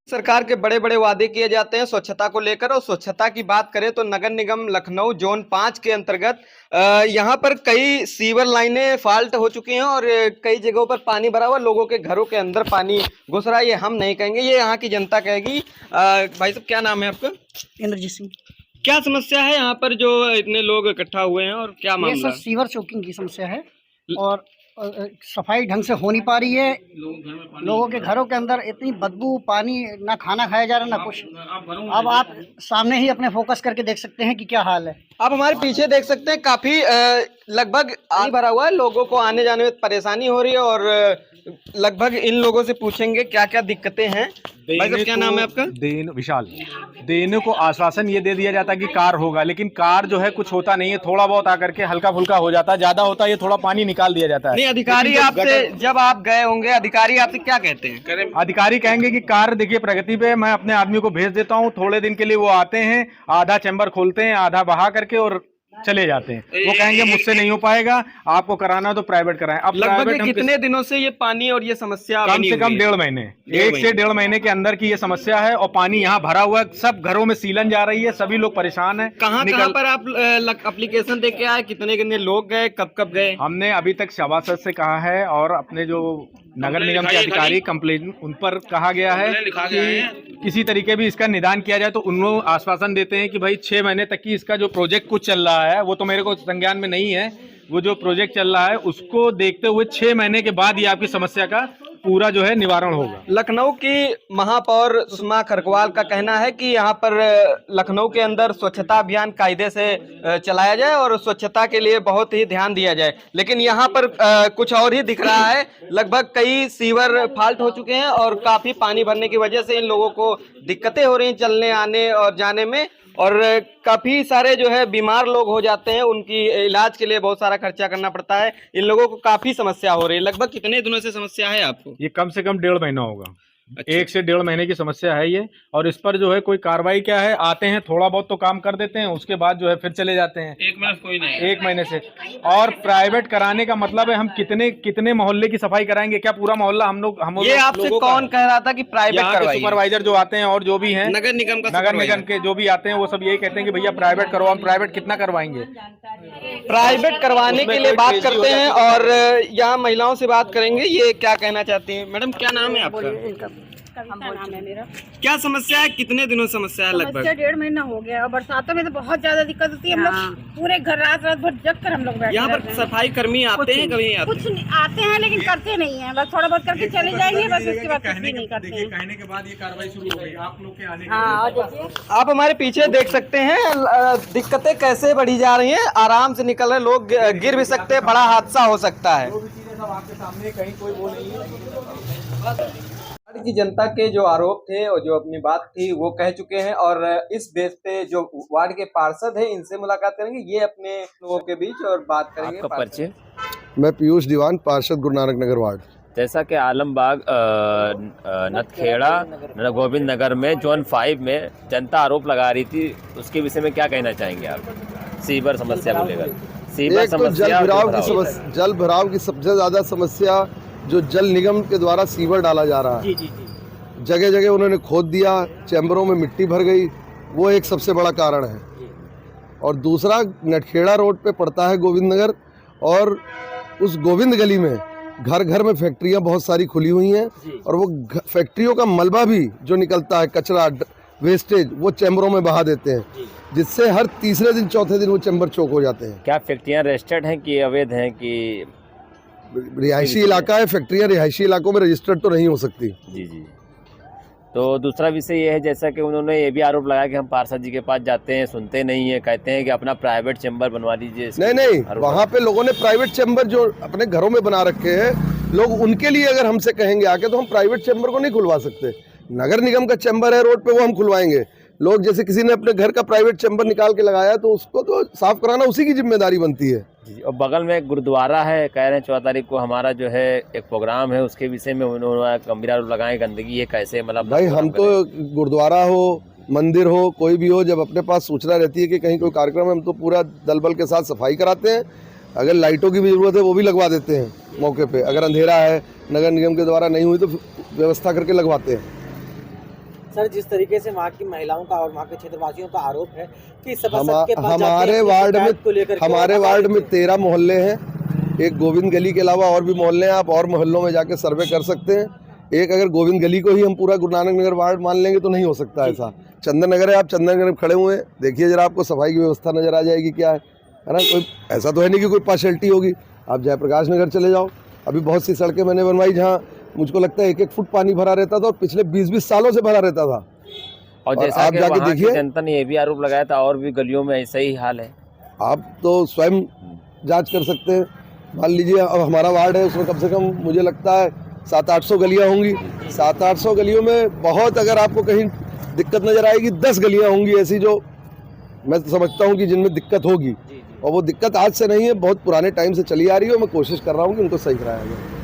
सरकार के बड़े बड़े वादे किए जाते हैं स्वच्छता को लेकर। और स्वच्छता की बात करें तो नगर निगम लखनऊ जोन 5 के अंतर्गत यहाँ पर कई सीवर लाइनें फॉल्ट हो चुकी हैं और कई जगहों पर पानी भरा हुआ, लोगों के घरों के अंदर पानी घुस रहा है। ये हम नहीं कहेंगे, ये यहाँ की जनता कहेगी। भाई साहब, क्या नाम है आपका? इंद्रजीत सिंह। क्या समस्या है यहाँ पर जो इतने लोग इकट्ठा हुए हैं और क्या ये मामला? सब सीवर चोकिंग की समस्या है और सफाई ढंग से हो नहीं पा रही है। लोगों के घरों के अंदर इतनी बदबू, पानी, ना खाना खाया जा रहा ना कुछ। अब आप सामने ही अपने फोकस करके देख सकते हैं कि क्या हाल है। आप हमारे पीछे देख सकते हैं, काफी लगभग पानी भरा हुआ है, लोगों को आने जाने में परेशानी हो रही है। और लगभग इन लोगों से पूछेंगे क्या क्या दिक्कतें हैं। भाई साहब, क्या नाम है आपका? विशाल। देने को आश्वासन ये दे दिया जाता है कि कार होगा, लेकिन कार जो है कुछ होता नहीं है। थोड़ा बहुत आकर के हल्का फुल्का हो जाता है, ज्यादा होता है ये थोड़ा पानी निकाल दिया जाता है। नहीं, अधिकारी आपसे जब आप गए होंगे, अधिकारी आपसे क्या कहते हैं? अधिकारी कहेंगे कि कार देखिए प्रगति पे, मैं अपने आदमी को भेज देता हूँ, थोड़े दिन के लिए वो आते हैं, आधा चैम्बर खोलते हैं, आधा बहा करके और चले जाते हैं। वो कहेंगे मुझसे नहीं हो पाएगा, आपको कराना तो प्राइवेट कराएं। अब लगभग कितने दिनों से ये पानी और ये समस्या? कम से कम 1.5 महीने, 1 से 1.5 महीने के अंदर की ये समस्या है। और पानी यहाँ भरा हुआ है, सब घरों में सीलन जा रही है, सभी लोग परेशान हैं। कहाँ पर आप एप्लीकेशन दे के आए? कितने कितने लोग गए, कब कब गए? हमने अभी तक सभासद से कहा है और अपने जो नगर निगम के अधिकारी कंप्लेंट उन पर कहा गया है कि किसी तरीके भी इसका निदान किया जाए। तो उन लोग आश्वासन देते हैं कि भाई 6 महीने तक की इसका जो प्रोजेक्ट कुछ चल रहा है, वो तो मेरे को संज्ञान में नहीं है, वो जो प्रोजेक्ट चल रहा है उसको देखते हुए 6 महीने के बाद ये आपकी समस्या का पूरा जो है निवारण होगा। लखनऊ की महापौर सुषमा खरगवाल का कहना है कि यहाँ पर लखनऊ के अंदर स्वच्छता अभियान कायदे से चलाया जाए और स्वच्छता के लिए बहुत ही ध्यान दिया जाए। लेकिन यहाँ पर कुछ और ही दिख रहा है। लगभग कई सीवर फॉल्ट हो चुके हैं और काफी पानी भरने की वजह से इन लोगों को दिक्कतें हो रही हैं चलने आने और जाने में। और काफी सारे जो है बीमार लोग हो जाते हैं, उनकी इलाज के लिए बहुत सारा खर्चा करना पड़ता है। इन लोगों को काफी समस्या हो रही है। लगभग कितने दिनों से समस्या है आपको? ये कम से कम 1.5 महीना होगा। अच्छा। 1 से 1.5 महीने की समस्या है ये। और इस पर जो है कोई कार्रवाई क्या है, आते हैं थोड़ा बहुत तो काम कर देते हैं, उसके बाद जो है फिर चले जाते हैं। 1 महीने कोई नहीं, 1 महीने से। और प्राइवेट कराने का मतलब है हम कितने मोहल्ले की सफाई कराएंगे? क्या पूरा मोहल्ला हम लोग ये आपसे कौन कह रहा था कि प्राइवेट करवाइए? सुपरवाइजर जो आते हैं और जो भी हैं नगर निगम के जो भी आते हैं वो सब यही कहते हैं कि भैया प्राइवेट करवाओ। हम प्राइवेट कितना करवाएंगे? प्राइवेट करवाने के लिए बात करते हैं और यहाँ महिलाओं से बात करेंगे, ये क्या कहना चाहती हैं। मैडम, क्या नाम है आपका? नाम है मेरा। क्या समस्या है? कितने दिनों से समस्या है? लगभग 1.5 महीना हो गया और बरसातों में तो बहुत ज्यादा दिक्कत होती है। हम लोग पूरे घर रात भर जग कर हम लोग बैठे यहाँ पर सफाई कर्मी आते हैं? कभी कुछ आते हैं लेकिन करते नहीं है, बस थोड़ा बहुत करके चले जाएंगे, बस उसके बाद कुछ भी नहीं करते हैं। कहने के बाद ये कार्रवाई शुरू हो गई आप लोग के आने के हाँ, आप हमारे पीछे देख सकते हैं दिक्कतें कैसे बढ़ी जा रही हैं। आराम से निकल रहे लोग, गिर भी सकते हैं, बड़ा हादसा हो सकता है। आपके सामने कहीं कोई वो नहीं है। की जनता के जो आरोप थे और जो अपनी बात थी वो कह चुके हैं और इस बेस पे जो वार्ड के पार्षद हैं इनसे मुलाकात करेंगे, ये अपने लोगों के बीच और बात करेंगे। आपका परिचय? मैं पीयूष दीवान, पार्षद गुरु नानक नगर वार्ड। जैसा कि आलमबाग, नटखेड़ा, गोविंद नगर में जोन 5 में जनता आरोप लगा रही थी, उसके विषय में क्या कहना चाहेंगे आप? सीवर समस्या को लेकर। सीवर समस्या, जल भराव की सबसे ज्यादा समस्या जो जल निगम के द्वारा सीवर डाला जा रहा है, जगह जगह उन्होंने खोद दिया, चैम्बरों में मिट्टी भर गई, वो एक सबसे बड़ा कारण है। और दूसरा, नटखेड़ा रोड पे पड़ता है गोविंद नगर और उस गोविंद गली में घर घर में फैक्ट्रियां बहुत सारी खुली हुई हैं और वो फैक्ट्रियों का मलबा भी जो निकलता है, कचरा, वेस्टेज, वो चैम्बरों में बहा देते हैं, जिससे हर तीसरे दिन चौथे दिन वो चैम्बर चौक हो जाते हैं। क्या फैक्ट्रियाँ रजिस्टर्ड हैं कि अवैध हैं कि? रिहायशी इलाका है, फैक्ट्रियाँ रिहायशी इलाकों में रजिस्टर्ड तो नहीं हो सकती। जी। तो दूसरा विषय ये है, जैसा कि उन्होंने ये भी आरोप लगाया कि हम पार्षद जी के पास जाते हैं, सुनते नहीं है, कहते हैं कि अपना प्राइवेट चैम्बर बनवा लीजिए। नहीं, वहाँ पे लोगों ने प्राइवेट चैम्बर जो अपने घरों में बना रखे हैं, लोग उनके लिए अगर हमसे कहेंगे आके तो हम प्राइवेट चैम्बर को नहीं खुलवा सकते। नगर निगम का चैम्बर है रोड पे, वो हम खुलवाएंगे। लोग जैसे किसी ने अपने घर का प्राइवेट चैम्बर निकाल के लगाया तो उसको तो साफ कराना उसी की जिम्मेदारी बनती है। जी। और बगल में एक गुरुद्वारा है, कह रहे हैं 14 तारीख को हमारा जो है एक प्रोग्राम है, उसके विषय में उन्होंने गंभीर आरोप लगाए, गंदगी है, कैसे मतलब? भाई, हम तो गुरुद्वारा हो, मंदिर हो, कोई भी हो, जब अपने पास सूचना रहती है कि कहीं कोई कार्यक्रम है, हम तो पूरा दल बल के साथ सफाई कराते हैं। अगर लाइटों की भी जरूरत है वो भी लगवा देते हैं मौके पे। अगर अंधेरा है, नगर निगम के द्वारा नहीं हुई तो व्यवस्था करके लगवाते हैं। सर, जिस तरीके से वहाँ की महिलाओं का और वहाँ के क्षेत्रवासियों का आरोप है कि सभासद के पास हमारे वार्ड में 13 मोहल्ले हैं। एक गोविंद गली के अलावा और भी मोहल्ले हैं। आप और मोहल्लों में जाके सर्वे कर सकते हैं। एक अगर गोविंद गली को ही हम पूरा गुरु नानक नगर वार्ड मान लेंगे तो नहीं हो सकता ऐसा। चंदन नगर है, आप चंदन नगर में खड़े हुए हैं, देखिए जरा, आपको सफाई की व्यवस्था नजर आ जाएगी क्या है ना। कोई ऐसा तो है नहीं कि कोई पार्शलिटी होगी। आप जयप्रकाश नगर चले जाओ, अभी बहुत सी सड़कें मैंने बनवाई जहाँ मुझको लगता है 1-1 फुट पानी भरा रहता था और पिछले 20-20 सालों से भरा रहता था। और जैसा आप कि जाके वहाँ की देखिए, जनता ने ये भी आरोप लगाया था और भी गलियों में ऐसा ही हाल है। आप तो स्वयं जांच कर सकते हैं। मान लीजिए अब हमारा वार्ड है, उसमें कम से कम मुझे लगता है 700-800 गलियां होंगी। 700-800 गलियों में बहुत अगर आपको कहीं दिक्कत नजर आएगी, 10 गलियां होंगी ऐसी जो मैं समझता हूं कि जिनमें दिक्कत होगी। और वो दिक्कत आज से नहीं है, बहुत पुराने टाइम से चली आ रही है और मैं कोशिश कर रहा हूं कि उनको सही कराया जाए।